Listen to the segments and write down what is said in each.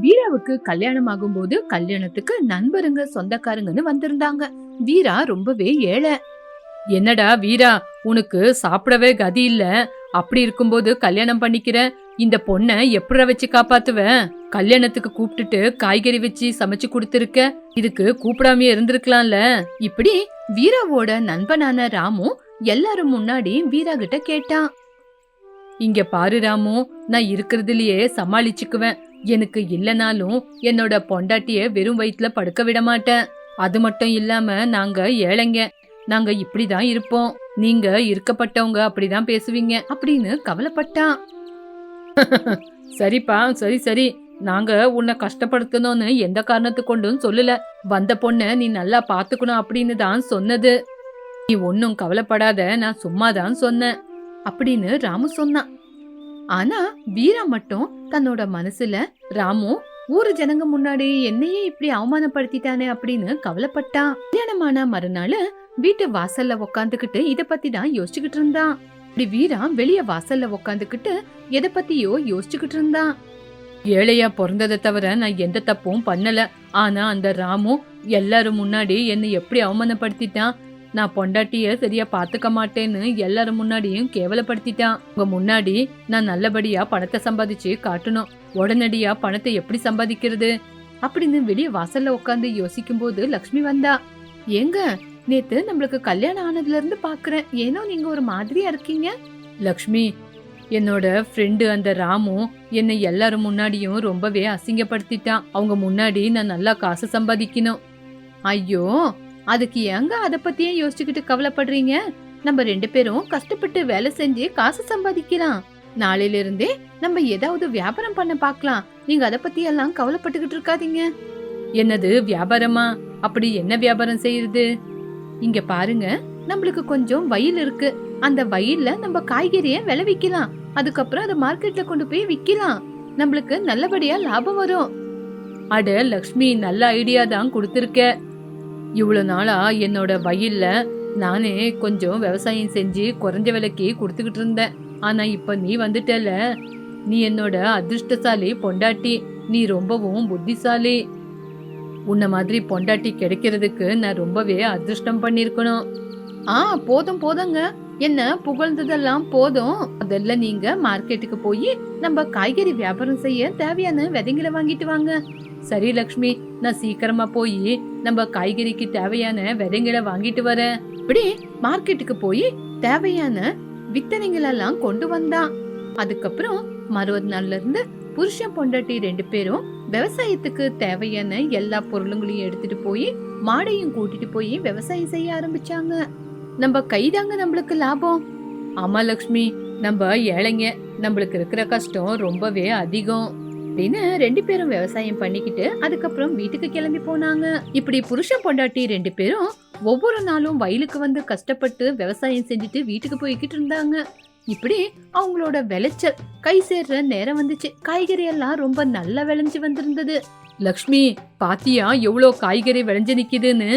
வீராவுக்கு கல்யாணம் ஆகும்போது கல்யாணத்துக்கு நண்பருங்க சொந்தக்காரங்கன்னு வந்திருந்தாங்க. வீரா ரொம்பவே ஏழை. என்னடா வீரா, உனக்கு சாப்பிடவே கதி இல்ல, அப்படி இருக்கும்போது கல்யாணம் பண்ணிக்கிற? இந்த பொண்ண எப்படிற வச்சு காப்பாத்துவ? கல்யாணத்துக்கு கூப்பிட்டுட்டு காய்கறி வச்சு சமைச்சு கொடுத்திருக்க, இதுக்கு கூப்பிடாமயே இருந்திருக்கலாம்ல. இப்படி வீராவோட நண்பனான ராமு எல்லாரும் முன்னாடி வீரா கிட்ட கேட்டான். இங்க பாரு ராமு, நான் இருக்கிறதுலயே சமாளிச்சுக்குவேன். எனக்கு இல்லனாலும் என்னோட பொண்டாட்டிய வெறும் வயிற்றுல படுக்க விட மாட்டேன். அது மட்டும் இல்லாம நாங்க ஏழைங்க, நாங்க இப்படிதான் இருப்போம். நீங்க இருக்கப்பட்டவங்க அப்படிதான் பேசுவீங்க அப்படின்னு கவலைப்பட்டான். சரிப்பா, சரி சரி, நாங்க உன்னை கஷ்டப்படுத்தணும்னு எந்த காரணத்து கொண்டும் சொல்லல. வந்த பொண்ண நீ நல்லா பாத்துக்கணும் அப்படின்னு தான் சொன்னது. நீ ஒன்னும் கவலைப்படாத, நான் சும்மாதான் சொன்னேன் அப்படின்னு ராமு சொன்னான். ஆனா வீரா மட்டும் தன்னோட மனசுல ராமு ஊரு ஜனங்க முன்னாடி என்னையே இப்படி அவமானப்படுத்திட்டானே அப்படின்னு கவலைப்பட்டான். கல்யாணமான மறுநாள் வீட்டு வாசல்ல உக்காந்துக்கிட்டு இத பத்தி தான் யோசிச்சுக்கிட்டு இருந்தான். இப்படி வீரா வெளிய வாசல்ல உக்காந்துக்கிட்டு எதை பத்தியோ யோசிச்சுக்கிட்டு இருந்தான். ஏழையா பிறந்ததை தவிர நான் எந்த தப்பும் பண்ணல. ஆனா அந்த ராமு எல்லாரும் முன்னாடி என்னை எப்படி அவமானப்படுத்திட்டான். நான் பொண்டாட்டிய சரியா பாத்துக்க மாட்டேன்னு எல்லாரும் முன்னாடியும் கேவலப்படுத்திட்டான். உங்க முன்னாடி நான் நல்லபடியா பணத்தை சம்பாதிச்சு காட்டணும். உடனடியா பணத்தை எப்படி சம்பாதிக்கிறது அப்படின்னு வெளிய வாசல்ல உட்காந்து யோசிக்கும் போது லக்ஷ்மி வந்தா. ஏங்க, நேத்து நம்மளுக்கு கல்யாணம் ஆனதுல இருந்து பாக்குறேன், ஏனோ நீங்க ஒரு மாதிரியா இருக்கீங்க. லக்ஷ்மி, என்னோட ஃப்ரெண்டு அந்த ராமு என்னை எல்லாரும் முன்னாடியும் ரொம்பவே அசிங்கப்படுத்திட்டான். அவங்க முன்னாடி நான் நல்லா காசு சம்பாதிக்கணும். ஐயோ, அதுக்கு ஏங்க அத பத்தியே யோசிச்சுக்கிட்டு கவலைப்படுறீங்க? நம்ம 2 பேரும் கஷ்டப்பட்டு வேலை செஞ்சு காசு சம்பாதிக்கலாம். நாளையில இருந்தே நம்ம ஏதாவது வியாபாரம் பண்ண பாக்கலாம். நீங்க அத பத்தி எல்லாம் கவலைப்பட்டுக்கிட்டு இருக்காதீங்க. என்னது வியாபாரமா? அப்படி என்ன வியாபாரம் செய்யறது? இங்க பாருங்க, நம்மளுக்கு கொஞ்சம் வயல் இருக்கு. அந்த வயல்ல நம்ம காய்கறிய விளைவிக்கலாம். அதுக்கப்புறம் அதை மார்க்கெட்ல கொண்டு போய் விக்கலாம். நம்மளுக்கு நல்லபடியா லாபம் வரும். அட லக்ஷ்மி, நல்ல ஐடியா தான் கொடுத்திருக்க. இவ்வளவு நாளா என்னோட வயல்ல நானே கொஞ்சம் விவசாயம் செஞ்சு குறைஞ்ச விலைக்கு கொடுத்துக்கிட்டு இருந்தேன். ஆனா இப்ப நீ வந்துட்டல, நீ என்னோட அதிர்ஷ்டசாலி பொண்டாட்டி. நீ ரொம்பவும் புத்திசாலி. உன்ன மாதிரி பொண்டாட்டி கிடைக்கிறதுக்கு நான் ரொம்பவே அதிர்ஷ்டம் பண்ணிருக்கணும். போதும் போதுங்க, என்ன புகழ்ந்ததெல்லாம் போதும். அதெல்லாம் நீங்க மார்க்கெட்டுக்கு போய் நம்ம காய்கறி வியாபாரம் செய்ய தேவையான விதைங்களை வாங்கிட்டு வாங்க. சரி லக்ஷ்மி, நான் சீக்கிரமா போய் நம்ம காய்கறிக்கு தேவையான விதைங்களை வாங்கிட்டு வரேன். இப்படி மார்க்கெட்டுக்கு போய் தேவையான வித்தனைகள் எல்லாம் கொண்டு வந்தான். அதுக்கப்புறம் மறுபடி நாள்ல இருந்து புருஷன் பொண்டாட்டி 2 பேரும் விவசாயத்துக்கு தேவையான எல்லா பொருளுங்களையும் எடுத்துட்டு போய் மாடையும் கூட்டிட்டு போய் விவசாயம் செய்ய ஆரம்பிச்சாங்க. நம்ம கைதாங்க நம்மளுக்கு லாபம். ஆமா லக்ஷ்மி, நம்ம ஏழைங்க, நம்மளுக்கு இருக்கிற கஷ்டம் ரொம்பவே அதிகம் அப்படின்னு 2 பேரும் விவசாயம் பண்ணிக்கிட்டு அதுக்கப்புறம் வீட்டுக்கு கிளம்பி போனாங்க. இப்படி புருஷன் பொண்டாட்டி 2 பேரும் ஒவ்வொரு நாளும் வயலுக்கு வந்து கஷ்டப்பட்டு விவசாயம் செஞ்சுட்டு வீட்டுக்கு போய்கிட்டு இருந்தாங்க. இப்படி அவங்களோட விளைச்சல் கை சேர்ற நேரம் வந்துச்சு. காய்கறி எல்லாம் ரொம்ப நல்லா விளைஞ்சு வந்திருந்தது. லக்ஷ்மி, பாத்தியா எவ்வளவு காய்கறி விளைஞ்சு நிக்குதுன்னு?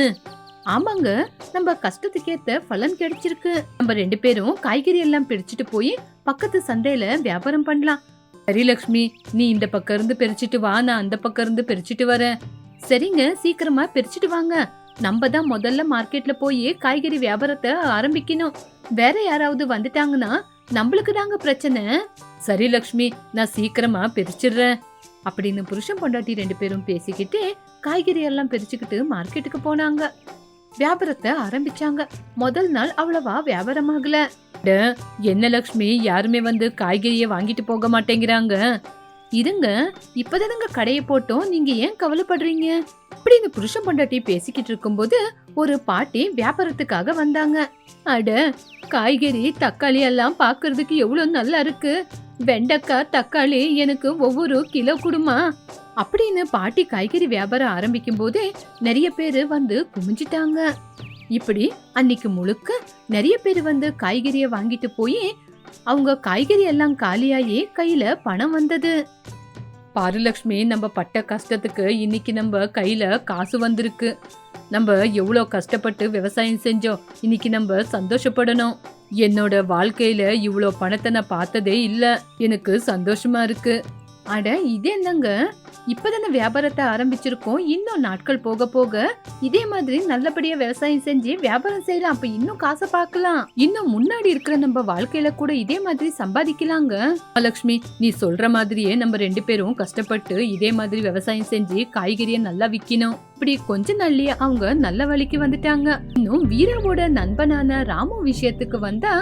ஆமாங்க, நம்ம கஷ்டத்துக்கேத்த பலன் கிடைச்சிருக்கு. நம்ம 2 பேரும் காய்கறி எல்லாம் பிரிச்சுட்டு போய் பக்கத்து சந்தையில வியாபாரம் பண்ணலாம். சரி லக்ஷ்மி, நீ இந்த பக்கம் இருந்து பிரிச்சுட்டு வா, நான் அந்த பக்கம் இருந்து பிரிச்சுட்டு வரேன். சரிங்க, சீக்கிரமா பிரிச்சுட்டு வாங்க. நம்ம தான் முதல்ல மார்க்கெட்ல போய் காய்கறி வியாபாரத்தை ஆரம்பிக்கணும். வேற யாராவது வந்துட்டாங்கன்னா நம்மளுக்கு தாங்க பிரச்சனை. சரி லக்ஷ்மி, நான் சீக்கிரமா பிரிச்சிடுறேன் அப்படின்னு புருஷன் பொண்டாட்டி 2 பேரும் பேசிக்கிட்டு காய்கறி எல்லாம் பிரிச்சுக்கிட்டு மார்க்கெட்டுக்கு போனாங்க. வியாபாரத்தை ஆரம்பிச்சாங்க. முதல் நாள் அவ்வளவா வியாபாரம் ஆகல. என்ன லக்ஷ்மி, யாருமே வந்து காய்கறிய வாங்கிட்டு போக மாட்டேங்கிறாங்க. இருங்க, இப்பதானுங்க கடையை போட்டோம், நீங்க ஏன் கவலைப்படுறீங்க அப்படின்னு புருஷன் பொண்டாட்டி பேசிக்கிட்டு இருக்கும்போது ஒரு பாட்டி வியாபாரத்துக்காக வந்தாங்க. அட, காய்கறி தக்காளி எல்லாம் பாக்குறதுக்கு எவ்வளவு நல்லா இருக்கு. வெண்டைக்காய் தக்காளி எனக்கு ஒவ்வொரு கிலோ கொடுமா அப்படின்னு பாட்டி காய்கறி வியாபாரம் ஆரம்பிக்கும் போதே நிறைய பேரு வந்து குமிஞ்சிட்டாங்க. இப்படி அன்னைக்கு முழுக்க நிறைய பேர் வந்து காய்கறிய வாங்கிட்டு போய் அவங்க காய்கறி எல்லாம் காலியாயி கையில பணம் வந்தது. பாரு லக்ஷ்மி, நம்ம பட்ட கஷ்டத்துக்கு இன்னைக்கு நம்ம கையில காசு வந்திருக்கு. நம்ம எவ்வளவு கஷ்டப்பட்டு விவசாயம் செஞ்சோம், இன்னைக்கு நம்ம சந்தோஷப்படணும். என்னோட வாழ்க்கையில இவ்வளோ பணத்தை நான் பார்த்ததே இல்ல, எனக்கு சந்தோஷமா இருக்கு. அட இது என்னங்க, இப்பதானே வியாபாரத்தை ஆரம்பிச்சிருக்கோம். இன்னும் நாட்கள் போக போக இதே மாதிரி நல்லபடியா விவசாயம் செஞ்சு வியாபாரம் செய்யலாம். அப்ப இன்னும் காசை பார்க்கலாம். இன்னும் முன்னாடி இருக்கிற நம்ம வாழ்க்கையில கூட இதே மாதிரி சம்பாதிக்கலாங்க. லட்சுமி, நீ சொல்ற மாதிரியே நம்ம 2 பேரும் கஷ்டப்பட்டு இதே மாதிரி விவசாயம் செஞ்சு காய்கறியை நல்லா விக்கணும். இப்படி கொஞ்ச நாள்லயே அவங்க நல்ல வழிக்கு வந்துட்டாங்க. இன்னும் வீராவோட நண்பனான ராமு விஷயத்துக்கு வந்தா,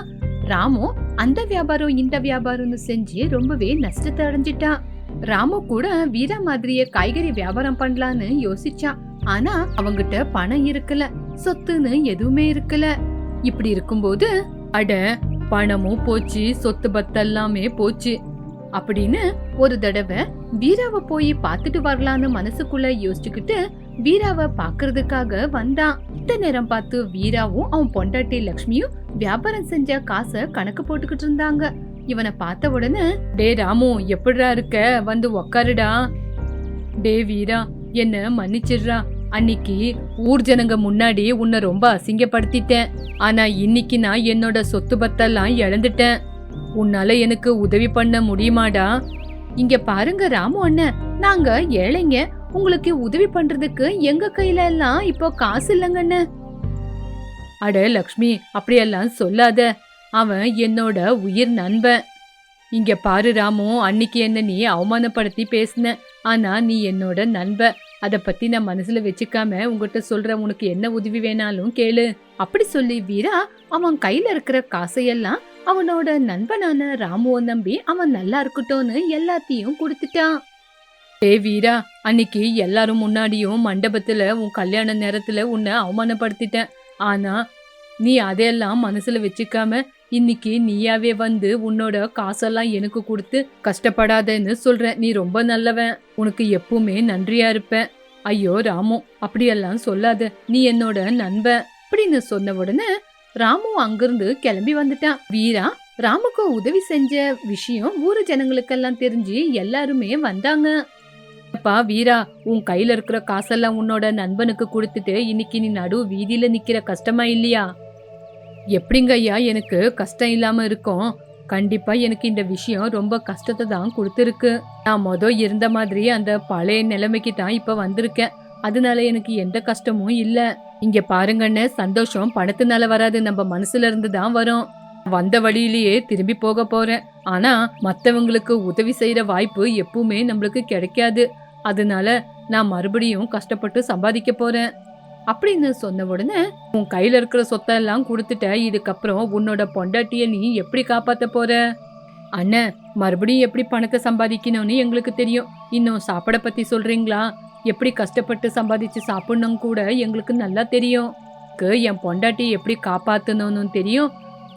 ராமு அந்த வியாபாரம் இந்த வியாபாரம்னு செஞ்சு ரொம்பவே நஷ்டத்தை அடைஞ்சிட்டான். ராமு கூட வீரா மாதிரியே காய்கறி வியாபாரம் பண்ணலான்னு யோசிச்சான். ஆனா அவங்கிட்ட பணம் இருக்கல, சொத்துன்னு எதுவுமே இருக்கல. இப்படி இருக்கும்போது அட பணமும் போச்சு, சொத்து பத்தெல்லாமே போச்சு அப்படின்னு ஒரு தடவை வீராவை போய் பாத்துட்டு வரலான்னு மனசுக்குள்ள யோசிச்சுக்கிட்டு வீராவை பாக்குறதுக்காக வந்தான். இந்த நேரம் பார்த்து வீராவும் அவன் பொண்டாட்டி லக்ஷ்மியும் வியாபாரம் செஞ்ச காசை கணக்கு போட்டுக்கிட்டு இருந்தாங்க. இவனை பார்த்த உடனே, டே ராமு, எப்படிடா இருக்க, வந்து உக்காருடா. டே வீரா, என்ன மன்னிச்சிடுறா. அன்னைக்கு ஊர் ஜனங்க முன்னாடி உன்னை ரொம்ப அசிங்கப்படுத்திட்டேன். ஆனா இன்னைக்கு நான் என்னோட சொத்து பத்தெல்லாம் இழந்துட்டேன். உன்னால எனக்கு உதவி பண்ண முடியுமாடா? இங்க பாருங்க ராமு அண்ணன், நாங்க ஏழைங்க. உங்களுக்கு உதவி பண்றதுக்கு எங்க கையில எல்லாம் இப்போ காசு இல்லைங்கன்னு. அட லக்ஷ்மி, அப்படியெல்லாம் சொல்லாத. அவன் என்னோட உயிர் நண்பன். இங்க பாரு ராமு, அன்னைக்கு என்ன நீ அவமானப்படுத்தி பேசின. ஆனா நீ என்னோட நண்பன். அத பத்தி நான் மனசுல வச்சுக்காம உங்ககிட்ட சொல்ற, உனக்கு என்ன உதவி வேணாலும் கேளு. அப்படி சொல்லி வீரா அவன் கையில இருக்கிற காசையெல்லாம் அவனோட நண்பனான ராமுவை நம்பி அவன் நல்லா இருக்கட்டும்னு எல்லாத்தையும் கொடுத்துட்டான். ஏ வீரா, அன்னைக்கு எல்லாரும் முன்னாடியும் மண்டபத்துல உன் கல்யாண நேரத்துல உன்னை அவமானப்படுத்திட்டேன். ஆனா நீ அதையெல்லாம் மனசுல வச்சுக்காம இன்னைக்கு நீயாவே வந்து உன்னோட காசெல்லாம் எனக்கு கொடுத்து கஷ்டப்படாதேன்னு சொல்ற. நீ ரொம்ப நல்லவன். உனக்கு எப்பவுமே நன்றியா இருப்பேன். ஐயோ ராமு, அப்படியெல்லாம் சொல்லாத. நீ என்னோட நண்பன் அப்படின்னு சொன்ன உடனே ராமு அங்கிருந்து கிளம்பி வந்துட்டான். வீரா ராமுக்கு உதவி செஞ்ச விஷயம் ஊரு ஜனங்களுக்கெல்லாம் தெரிஞ்சு எல்லாருமே வந்தாங்க. அப்பா வீரா, உன் கையில இருக்கிற காசெல்லாம் உன்னோட நண்பனுக்கு கொடுத்துட்டு இன்னைக்கு நீ நடு வீதியில நிக்கிற கஷ்டமா இல்லையா? எப்படிங்க ஐயா எனக்கு கஷ்டம் இல்லாம இருக்கும்? கண்டிப்பா எனக்கு இந்த விஷயம் ரொம்ப கஷ்டத்தை தான் கொடுத்துருக்கு. நான் இருந்த மாதிரி அந்த பழைய நிலைமைக்கு தான் இப்ப வந்திருக்கேன். அதனால எனக்கு எந்த கஷ்டமும் இல்ல. இங்க பாருங்கன்னு, சந்தோஷம் பணத்தினால வராது, நம்ம மனசுல இருந்து தான் வரும். வந்த வழியிலேயே திரும்பி போக போறேன். ஆனா மத்தவங்களுக்கு உதவி செய்யற வாய்ப்பு எப்பவுமே நம்மளுக்கு கிடைக்காது. அதனால நான் மறுபடியும் கஷ்டப்பட்டு சம்பாதிக்க போறேன் அப்படின்னு சொன்ன உடனே, உன் கையில இருக்கிற சொத்தெல்லாம் கொடுத்துட்ட, இதுக்கப்புறம் உன்னோட பொண்டாட்டிய நீ எப்படி காப்பாத்த போற? அண்ணன், மறுபடியும் எப்படி பணத்தை சம்பாதிக்கணும்னு எங்களுக்கு தெரியும். இன்னும் சாப்பாட பத்தி சொல்றீங்களா? எப்படி கஷ்டப்பட்டு சம்பாதிச்சு சாப்பிடணும் கூட எங்களுக்கு நல்லா தெரியும். என் பொண்டாட்டியை எப்படி காப்பாத்தணும்னு தெரியும்.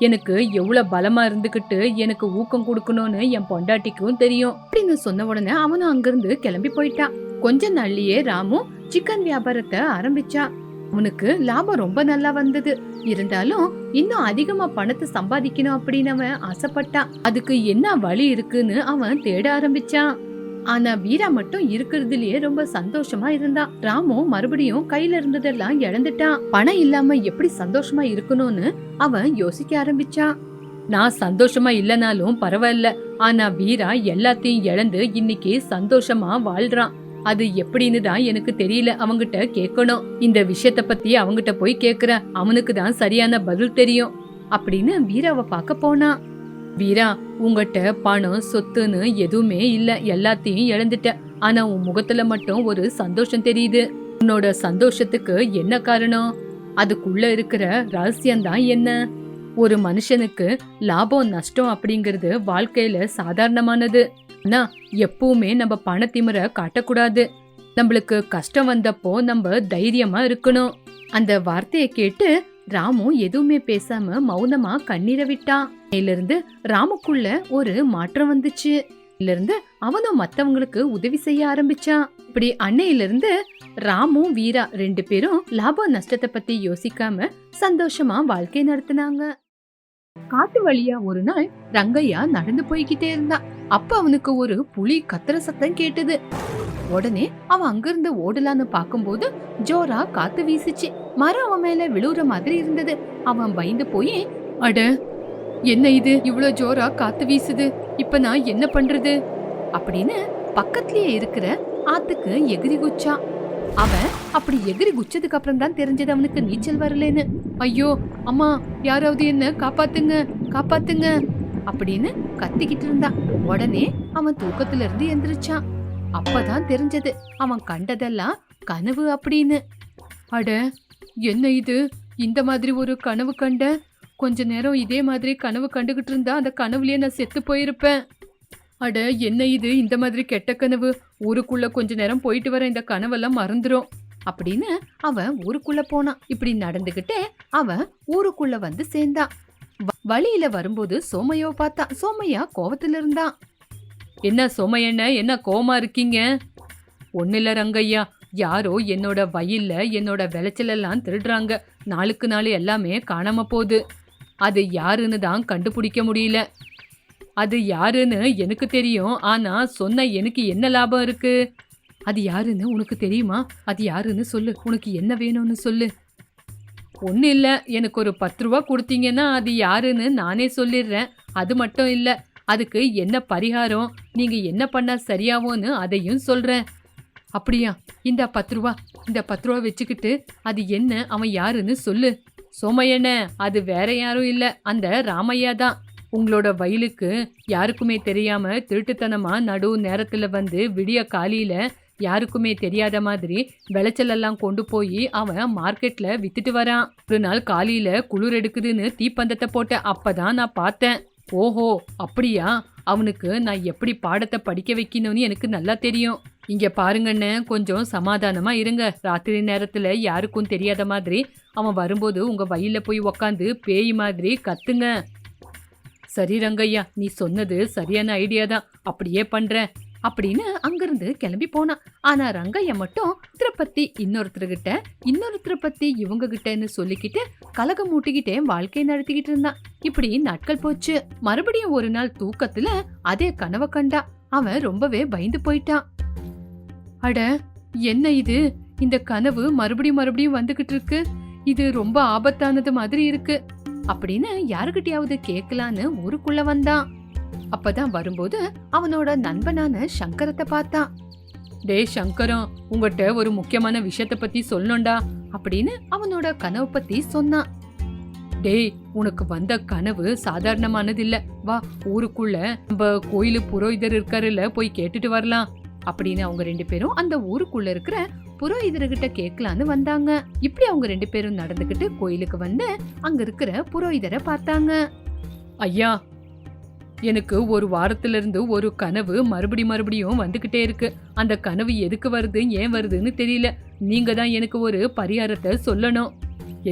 எனக்கு எவ்வளவு பலமா இருந்துகிட்டு எனக்கு ஊக்கம் கொடுக்கணும்னு என் பொண்டாட்டிக்கும் தெரியும் அப்படின்னு சொன்ன உடனே அவனும் அங்கிருந்து கிளம்பி போயிட்டான். கொஞ்ச நாள்லயே ராமு சிக்கன் வியாபாரத்தை ஆரம்பிச்சா. அவனுக்கு லாபம் ரொம்ப நல்லா வந்தது. இருந்தாலும் இன்னும் அதிகமா பணத்தை சம்பாதிக்கணும் அப்படின்னு அவன் ஆசைப்பட்டான். அதுக்கு என்ன வழி இருக்குன்னு அவன் தேட ஆரம்பிச்சான். ஆனா வீரா மட்டும் இருக்கிறதுலயே ரொம்ப சந்தோஷமா இருந்தான். ராமு மறுபடியும் கையில இருந்ததெல்லாம் இழந்துட்டான். பணம் இல்லாம எப்படி சந்தோஷமா இருக்கணும்னு அவன் யோசிக்க ஆரம்பிச்சான். நான் சந்தோஷமா இல்லனாலும் பரவாயில்ல, ஆனா வீரா எல்லாத்தையும் இழந்து இன்னைக்கு சந்தோஷமா வாழ்றான். அது எப்படின்னு தான் எனக்கு தெரியல. அவங்கிட்ட கேட்கணும். இந்த விஷயத்த பத்தி அவங்கிட்ட போய் கேக்குற, அவனுக்கு தான் சரியான பதில் தெரியும் அப்படின்னு வீராவை பார்க்க போனா. வீரா, உங்ககிட்ட பணம் சொத்துன்னு எதுவுமே இல்ல, எல்லாத்தையும் இழந்துட்ட. ஆனா உன் முகத்துல மட்டும் ஒரு சந்தோஷம் தெரியுது. உன்னோட சந்தோஷத்துக்கு என்ன காரணம்? அதுக்குள்ள இருக்கிற ரகசியம்தான் என்ன? ஒரு மனுஷனுக்கு லாபம் நஷ்டம் அப்படிங்கிறது வாழ்க்கையில சாதாரணமானது. ஆனா எப்பவுமே நம்ம பணத்திமிர காட்டக்கூடாது. நம்மளுக்கு கஷ்டம் வந்தப்போ நம்ம தைரியமா இருக்கணும். அந்த வார்த்தையை கேட்டு ராமு எதுவுமே பேசாம மௌனமா கண்ணீரை விட்டான். இருந்து ராமுக்குள்ள ஒரு மாற்றம் வந்துச்சு. இருந்து அவனும் மத்தவங்களுக்கு உதவி செய்ய ஆரம்பிச்சான். இப்படி அன்னையிலிருந்து ராமு வீரா 2 பேரும் லாப நஷ்டத்தை பத்தி யோசிக்காம சந்தோஷமா வாழ்க்கை நடத்தினாங்க. காட்டு வழியா ஒரு நாள் ரங்கையா நடந்து போய்கிட்டே இருந்தான். அப்ப அவனுக்கு ஒரு புலி கத்துற சத்தம் கேட்டது. உடனே அவன் அங்கிருந்து ஓடலான்னு பாக்கும்போது ஜோரா காத்து வீசிச்சு. மரம் அவன் மேல விழுற மாதிரி இருந்தது. அவன் பயந்து போய், அட என்ன இது, இவ்வளவு ஜோரா காத்து வீசுது, இப்ப நான் என்ன பண்றது அப்படின்னு பக்கத்திலேயே இருக்கிற ஆத்துக்கு எகிரி குச்சான். அவன் அப்படி எகிரி குச்சதுக்கு அப்புறம் தான் தெரிஞ்சது அவனுக்கு நீச்சல் வரலன்னு. ஐயோ அம்மா, யாராவது என்ன காப்பாத்துங்க, காப்பாத்துங்க அப்படின்னு கத்திக்கிட்டு இருந்தான். உடனே அவன் தூக்கத்துல இருந்து எந்திரிச்சான். அப்பதான் தெரிஞ்சது அவன் கண்டதெல்லாம் கனவு அப்படின்னு. அட, என்ன இது, இந்த மாதிரி ஒரு கனவு கண்ட? கொஞ்ச நேரம் இதே மாதிரி கனவு கண்டுகிட்டு இருந்தா அந்த கனவுலயே நான் செத்து போயிருப்பேன். அட, என்ன இது, இந்த மாதிரி கெட்ட கனவு? ஊருக்குள்ள கொஞ்ச நேரம் போயிட்டு வர இந்த கனவெல்லாம் மறந்துரும் அப்படின்னு அவன் ஊருக்குள்ள போனான். இப்படி நடந்துகிட்டே அவன் ஊருக்குள்ள வந்து சேர்ந்தான். வழியில வரும்போது சோமையாவை பார்த்தான். சோமையா கோவத்துல இருந்தான். என்ன சோமையண்ண, என்ன கோவமா இருக்கீங்க? ஒன்னில்ல ரங்கையா, யாரோ என்னோட வயல்ல என்னோட விளைச்சலெல்லாம் திருடுறாங்க. நாளுக்கு நாள் எல்லாமே காணாம போகுது. அது யாருன்னு தான் கண்டுபிடிக்க முடியல. அது யாருன்னு எனக்கு தெரியும், ஆனா சொன்ன எனக்கு என்ன லாபம் இருக்கு? அது யாருன்னு உனக்கு தெரியுமா? அது யாருன்னு சொல்லு, உனக்கு என்ன வேணும்னு சொல்லு. ஒன்றும் இல்லை, எனக்கு ஒரு 10 ரூபா கொடுத்தீங்கன்னா அது யாருன்னு நானே சொல்லிடுறேன். அது மட்டும் இல்லை, அதுக்கு என்ன பரிகாரம், நீங்க என்ன பண்ணா சரியாவோன்னு அதையும் சொல்றேன். அப்படியா? இந்த 10 ரூபா, இந்த 10 ரூபா வச்சுக்கிட்டு அது என்ன, அவன் யாருன்னு சொல்லு. சோமையண்ண, அது வேற யாரும் இல்லை, அந்த ராமையா தான். உங்களோட வயலுக்கு யாருக்குமே தெரியாம திருட்டுத்தனமா நடு நேரத்துல வந்து விடிய காலையில யாருக்குமே தெரியாத மாதிரி விளைச்சலெல்லாம் கொண்டு போய் அவன் மார்க்கெட்ல வித்துட்டு வரான். ஒரு நாள் காலையில குளிர் எடுக்குதுன்னு தீப்பந்தத்தை போட்ட, அப்பதான் நான் பார்த்தேன். ஓஹோ, அப்படியா? அவனுக்கு நான் எப்படி பாடத்தை படிக்க வைக்கணும்னு எனக்கு நல்லா தெரியும். இங்க பாருங்கண்ணே, கொஞ்சம் சமாதானமா இருங்க. ராத்திரி நேரத்துல யாருக்கும் தெரியாத மாதிரி அவன் வரும்போது உங்க வயல்ல போய் உக்காந்து பேய் மாதிரி கத்துங்க. சரி ரங்கையா, நீ சொன்னது சரியான ஐடியா தான், அப்படியே பண்றேன் அப்படின்னு அங்கிருந்து கிளம்பி போனான். ஆனா ரங்கையா மட்டும் பத்தி இன்னொருத்தர்கிட்ட, இன்னொருத்தரை பத்தி இவங்க கிட்டன்னு சொல்லிக்கிட்டு கலகம் மூட்டிக்கிட்டே வாழ்க்கை நடத்திக்கிட்டு இருந்தான். இப்படி நாட்கள் போச்சு. மறுபடியும் ஒரு நாள் தூக்கத்துல அதே கனவை கண்டா. அவன் ரொம்பவே பயந்து போயிட்டான். அட, என்ன இது, இந்த கனவு மறுபடியும் மறுபடியும் வந்துகிட்டு இருக்கு. இது ரொம்ப ஆபத்தானது மாதிரி இருக்கு அப்படின்னு யாருகிட்டயாவது கேட்கலான்னு ஊருக்குள்ள வந்தான். அப்பதான் வரும்போது அவனோட நண்பனான சங்கரத்தை பார்த்தான். டே சங்கரம், உங்ககிட்ட ஒரு முக்கியமான விஷயத்த பத்தி சொல்லணும்டா அப்படின்னு அவனோட கனவு பத்தி சொன்னான். டேய், உனக்கு வந்த கனவு சாதாரணமானது இல்ல, வா ஊருக்குள்ள நம்ம கோயிலு புரோகிதர் இருக்காருல்ல, போய் கேட்டுட்டு வரலாம் அப்படின்னு அவங்க 2 பேரும் அந்த ஊருக்குள்ள இருக்கிற புரோகிதர்கிட்ட கேட்கலான்னு வந்தாங்க. இப்படி அவங்க 2 பேரும் நடந்துகிட்டு கோயிலுக்கு வந்து அங்க இருக்கிற புரோகிதரை பார்த்தாங்க. ஐயா, எனக்கு ஒரு வாரத்துல இருந்து ஒரு கனவு மறுபடியும் வந்துகிட்டே இருக்கு. அந்த கனவு எதுக்கு வருது, ஏன் வருதுன்னு தெரியல. நீங்க தான் எனக்கு ஒரு பரிகாரத்தை சொல்லணும்.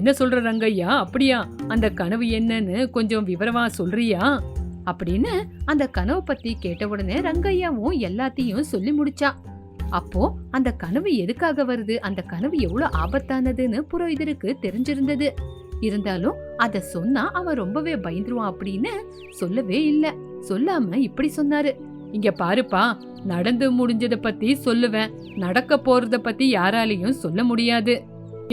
என்ன சொல்ற ரங்கையா? அப்படியா? அந்த கனவு என்னன்னு கொஞ்சம் விவரமா சொல்றியா அப்படின்னு அந்த கனவு பத்தி கேட்ட உடனே ரங்கையாவும் எல்லாத்தையும் சொல்லி முடிச்சா. அப்போ அந்த கனவு எதுக்காக வருது, அந்த கனவு எவ்வளவு ஆபத்தானதுன்னு புரோகிதருக்கு தெரிஞ்சிருந்தது. இருந்தாலும் அத சொன்னா அவன் ரொம்பவே பயந்துருவான் அப்படின்னு சொல்லவே இல்ல. சொல்லாம இப்படி சொன்னாரு. இங்க பாருப்பா, நடந்து முடிஞ்சத பத்தி சொல்லுவேன், நடக்க போறத பத்தி யாராலையும் சொல்ல முடியாது.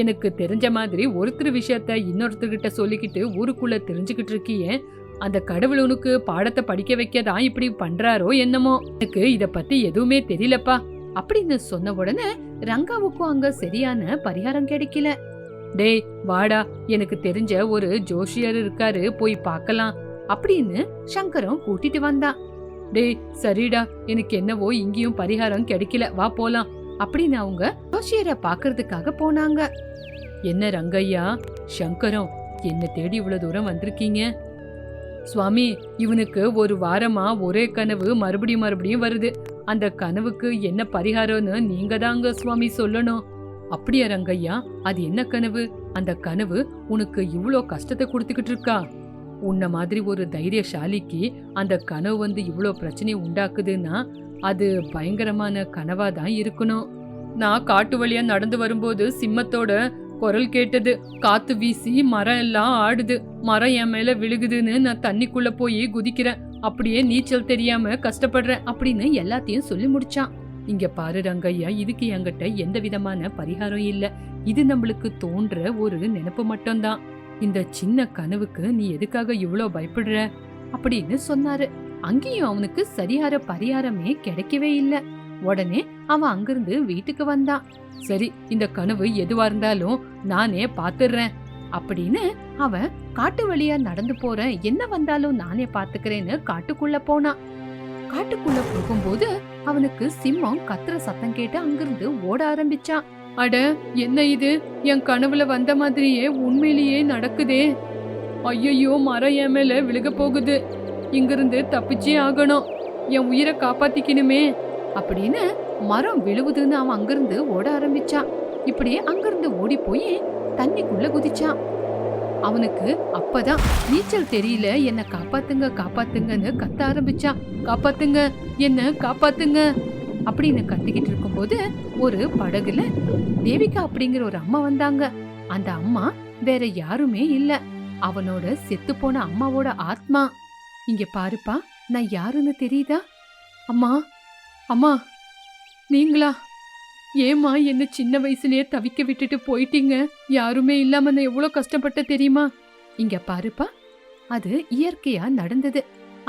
எனக்கு தெரிஞ்ச மாதிரி ஒருத்தர் விஷயத்த இன்னொருத்தர்கிட்ட சொல்லிக்கிட்டு ஊருக்குள்ள தெரிஞ்சுக்கிட்டு இருக்கியே, அந்த கடவுள் உனக்கு பாடத்தை படிக்க வைக்கதான் இப்படி பண்றாரோ என்னமோ. எனக்கு இத பத்தி எதுவுமே தெரியலப்பா அப்படின்னு சொன்ன உடனே ரங்காவுக்கும் அங்க சரியான பரிகாரம் கிடைக்கல. டேய் வாடா, எனக்கு தெரிஞ்ச ஒரு ஜோஷியர் இருக்காரு, போய் பார்க்கலாம் அப்படின்னு சங்கரம் கூட்டிட்டு வந்தான். டேய் சரிடா, எனக்கு என்னவோ இங்கேயும் பரிகாரம் கிடைக்கல, வா போலாம் அப்படின்னு அவங்க ஜோஷியரை பாக்குறதுக்காக போனாங்க. என்ன ரங்கையா, சங்கரம் என்ன தேடி இவ்வளவு தூரம் வந்திருக்கீங்க? சுவாமி, இவனுக்கு ஒரு வாரமா ஒரே கனவு மறுபடியும் வருது. அந்த கனவுக்கு என்ன பரிகாரம்னு நீங்க தாங்க சுவாமி சொல்லணும். அப்படியா ரங்கையா? அது என்ன கனவு? அந்த கனவு உனக்கு இவ்ளோ கஷ்டத்தை கொடுத்துக்கிட்டு இருக்கா? உன்ன மாதிரி ஒரு தைரியசாலிக்கு அந்த கனவு வந்து இவ்ளோ பிரச்சனை உண்டாக்குதுன்னா அது பயங்கரமான கனவா தான் இருக்கணும். நான் காட்டு வழியா நடந்து வரும்போது சிம்மத்தோட குரல் கேட்டது. காத்து வீசி மரம் எல்லாம் ஆடுது, மரம் என் மேல விழுகுதுன்னு நான் தண்ணிக்குள்ள போய் குதிக்கிறேன், அப்படியே நீச்சல் தெரியாம கஷ்டப்படுறேன் அப்படின்னு எல்லாத்தையும் சொல்லி முடிச்சான். இங்க பாரு ரங்கையா, இதுக்கு என்கிட்ட எந்த விதமான பரிகாரம் இல்ல. இது நம்மளுக்கு தோன்ற ஒரு நினைப்பு மட்டும்தான். இந்த சின்ன கனவுக்கு நீ எதுக்காக இவ்ளோ பயப்படுற அப்படின்னு சொன்னாரு. அங்கேயும் அவனுக்கு சரியான பரிகாரமே கிடைக்கவே இல்ல. உடனே அவன் அங்கிருந்து வீட்டுக்கு வந்தான். சரி, இந்த கனவு எதுவா இருந்தாலும் நானே பாத்துடுறேன் அப்படின்னு அவன் காட்டு வழியா நடந்து போறேன், என்ன வந்தாலும் நானே பாத்துக்கிறேன்னு காட்டுக்குள்ள போனான். காட்டுக்குள்ள போகும்போது அவனுக்கு சிம்மம் கத்துற சத்தம் கேட்டு அங்கிருந்து ஓட ஆரம்பிச்சான். அட, என்ன இது? என் கனவுல வந்த மாதிரியே உண்மையிலேயே நடக்குதே. ஐயோ, மரம் என் மேல விழுக போகுது. இங்கிருந்து தப்பிச்சே ஆகணும், என் உயிரை காப்பாத்திக்கணுமே அப்படின்னு மரம் விழுவுதுன்னு அவன் அங்கிருந்து ஓட ஆரம்பிச்சான். இப்படியே அங்கிருந்து ஓடி போய் தண்ணிக்குள்ள குதிச்சான். அவனுக்கு அப்பதான் நீச்சல் தெரியல, என்ன காப்பாத்துங்க காப்பாத்துங்கன்னு கத்த ஆரம்பிச்சான். காப்பாத்துங்க, என்ன காப்பாத்துங்க அப்படின்னு கத்திக்கிட்டு இருக்கும்போது ஒரு படகுல தேவிகா அப்படிங்கிற ஒரு அம்மா வந்தாங்க. அந்த அம்மா வேற யாருமே இல்ல, அவனோட செத்து போன அம்மாவோட ஆத்மா. இங்க பாருப்பா, நான் யாருன்னு தெரியுதா? அம்மா, அம்மா, நீங்களா? ஏமா என்ன சின்ன வயசுலயே தவிக்க விட்டுட்டு போயிட்டீங்க? யாருமே இல்லாம நான் எவ்வளவு கஷ்டப்பட்ட தெரியுமா? இங்க பாருப்பா, அது இயற்கையா நடந்தது,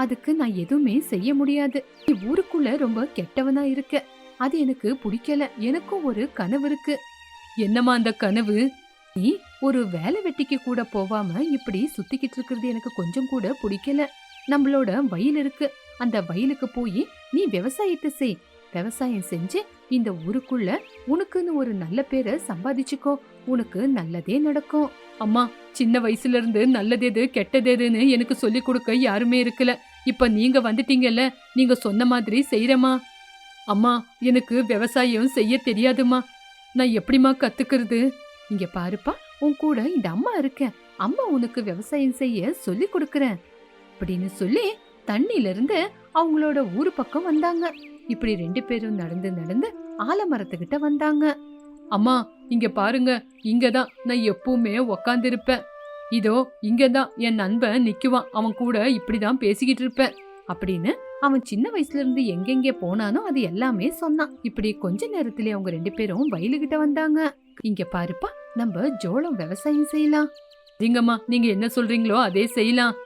அதுக்கு நான் எதுவுமே செய்ய முடியாது. நீ ஊருக்குள்ள ரொம்ப கெட்டவனா இருக்க, அது எனக்கு பிடிக்கல. எனக்கும் ஒரு கனவு இருக்கு. என்னம்மா அந்த கனவு? நீ ஒரு வேலை வெட்டிக்கு கூட போவாம இப்படி சுத்திக்கிட்டு இருக்கிறது எனக்கு கொஞ்சம் கூட பிடிக்கல. நம்மளோட வயல் இருக்கு, அந்த வயலுக்கு போய் நீ விவசாயத்தை செய். விவசாயம் செஞ்சு இந்த ஊருக்குள்ள உனக்குன்னு ஒரு நல்ல பேரை சம்பாதிச்சுக்கோ, உனக்கு நல்லதே நடக்கும். அம்மா, சின்ன வயசுல இருந்து நல்லது எது கெட்டது எதுன்னு எனக்கு சொல்லி கொடுக்க யாருமே இருக்கல. இப்ப நீங்க வந்துட்டீங்கல்ல, நீங்க சொன்ன மாதிரி செய்யறமா. அம்மா, எனக்கு விவசாயம் செய்ய தெரியாதுமா, நான் எப்படிமா கத்துக்கிறது? இங்க பாருப்பா, உன் கூட இந்த அம்மா இருக்க, அம்மா உனக்கு விவசாயம் செய்ய சொல்லி கொடுக்கறேன் அப்படின்னு சொல்லி தண்ணில இருந்து அவங்களோட ஊரு பக்கம் வந்தாங்க. இப்படி 2 பேரும் நடந்து நடந்து ஆலமரத்துக்கிட்ட வந்தாங்க. அம்மா, இங்க பாருங்க, இங்கதான் நான் எப்பவுமே உக்காந்து இருப்பேன். இதோ இங்கதான் என் நண்பன் நிக்குவான், அவன் கூட இப்படிதான் பேசிக்கிட்டு இருப்பேன் அப்படின்னு அவன் சின்ன வயசுல இருந்து எங்கெங்க போனானோ அது எல்லாமே சொன்னான். இப்படி கொஞ்ச நேரத்திலே அவங்க 2 பேரும் வயலுகிட்ட வந்தாங்க. இங்க பாருப்பா, நம்ம ஜோளம் விவசாயம் செய்யலாம். சரிங்கம்மா, நீங்க என்ன சொல்றீங்களோ அதே செய்யலாம்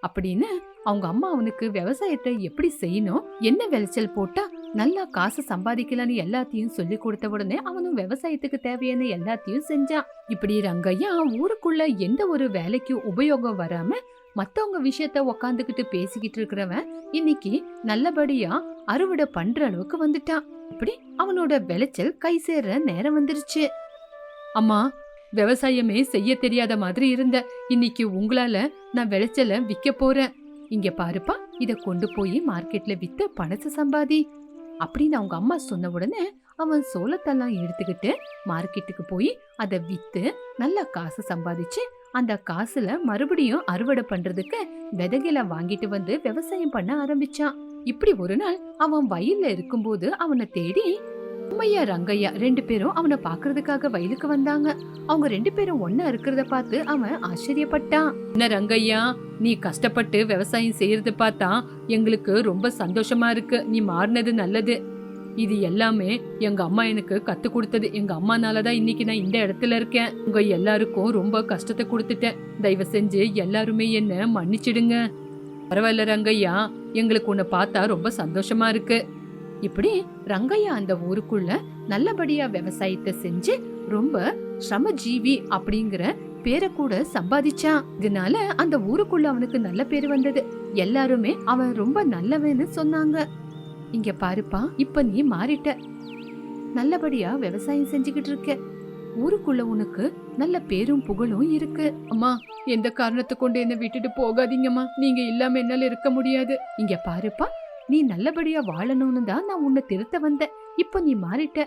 அப்படின்னு அவங்க அம்மா அவனுக்கு விவசாயத்தை எப்படி செய்யணும், என்ன விளைச்சல் போட்டா நல்லா காசு சம்பாதிக்கலான்னு எல்லாத்தையும் சொல்லி கொடுத்த உடனே அவனும் விவசாயத்துக்கு தேவையான எல்லாத்தையும் செஞ்சான். இப்படி ரங்கையா ஊருக்குள்ள எந்த ஒரு வேலைக்கு உபயோகம் வராம மத்தவங்க விஷயத்த உக்காந்துக்கிட்டு பேசிக்கிட்டு இருக்கிறவன் இன்னைக்கு நல்லபடியா அறுவடை பண்ற அளவுக்கு வந்துட்டான். இப்படி அவனோட விளைச்சல் கை சேர்ற நேரம் வந்துருச்சு. அம்மா, விவசாயமே செய்ய தெரியாத மாதிரி இருந்த, இன்னைக்கு உங்களால நான் விளைச்சல விற்க போறேன். இங்க பாருப்பா, இத கொண்டு போய் மார்க்கெட்ல வித்து பணத்தை சம்பாதி அப்படின்னு அவங்க அம்மா சொன்ன உடனே அவன் சோளத்தெல்லாம் எடுத்துக்கிட்டு மார்க்கெட்டுக்கு போய் அதை வித்து நல்லா காசு சம்பாதிச்சு அந்த காசுல மறுபடியும் அறுவடை பண்றதுக்கு விதைகளை வாங்கிட்டு வந்து விவசாயம் பண்ண ஆரம்பிச்சான். இப்படி ஒரு நாள் அவன் வயல்ல இருக்கும்போது அவனை தேடி உம்மையா ரங்கையா 2 பேரும் அவனை பாக்குறதுக்காக வயலுக்கு வந்தாங்க. அவங்க 2 பேரும் ஒன்னா இருக்கிறத பார்த்து அவன் ஆச்சரியப்பட்டான். என்ன ரங்கையா, நீ கஷ்டப்பட்டு விவசாயம் செய்யறது பார்த்தா எங்களுக்கு ரொம்ப சந்தோஷமா இருக்கு. நீ மாறினது நல்லது. இது எல்லாமே எங்க அம்மா எனக்கு கத்து கொடுத்தது. எங்க அம்மானாலதான் இன்னைக்கு நான் இந்த இடத்துல இருக்கேன். உங்க எல்லாருக்கும் ரொம்ப கஷ்டத்தை கொடுத்துட்டேன். தயவு செஞ்சு எல்லாருமே என்ன மன்னிச்சிடுங்க. பரவாயில்ல ரங்கையா, எங்களுக்கு உன்னை பார்த்தா ரொம்ப சந்தோஷமா இருக்கு. இப்படி ரங்கையா அந்த ஊருக்குள்ள நல்லபடியா விவசாயத்தை செஞ்சு ரொம்ப ஸ்ரமஜீவி அப்படிங்கிற பேரை கூட சம்பாதிச்சான். இதனால அந்த ஊருக்குள்ள அவனுக்கு நல்ல பேரு வந்தது. எல்லாருமே அவன் ரொம்ப நல்லவன்னு சொன்னாங்க. இங்க பாருப்பா, இப்ப நீ மாறிட்ட, நல்லபடியா விவசாயம் செஞ்சுக்கிட்டு இருக்க, ஊருக்குள்ள உனக்கு நல்ல பேரும் புகழும் இருக்கு. அம்மா, எந்த காரணத்தை கொண்டு என்ன விட்டுட்டு போகாதீங்கம்மா, நீங்க இல்லாம என்னால இருக்க முடியாது. இங்க பாருப்பா, நீ நல்லபடியா வாழணும்னு தான் நான் உன்னை திருத்த வந்தேன். இப்ப நீ மாறிட்ட,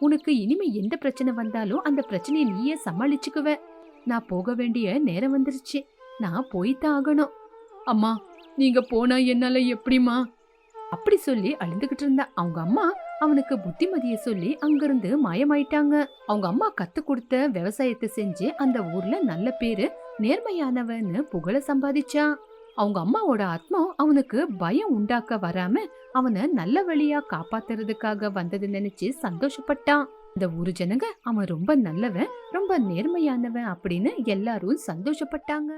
உனக்கு இனிமே எந்த பிரச்சனை வந்தாலும் அந்த பிரச்சனையை நீயே சமாளிச்சுக்குவ. நான் போக வேண்டிய நேரம் வந்துருச்சு, நான் போய்தான் ஆகணும். அம்மா, நீங்க போனா என்னால எப்படிமா அப்படி சொல்லி அழுந்துகிட்டு இருந்தா. அவங்க அம்மா அவனுக்கு புத்திமதிய சொல்லி அங்கிருந்து மாயமாயிட்டாங்க. அவங்க அம்மா கத்து கொடுத்த விவசாயத்தை செஞ்சு அந்த ஊர்ல நல்ல பேரு, நேர்மையானவன்னு புகழ சம்பாதிச்சான். அவங்க அம்மாவோட ஆத்மா அவனுக்கு பயம் உண்டாக்க வராம அவனை நல்ல வழியா காப்பாத்துறதுக்காக வந்தது நினைச்சு சந்தோஷப்பட்டான். இந்த ஊரு ஜனங்க அவன் ரொம்ப நல்லவன், ரொம்ப நேர்மையானவன் அப்படின்னு எல்லாரும் சந்தோஷப்பட்டாங்க.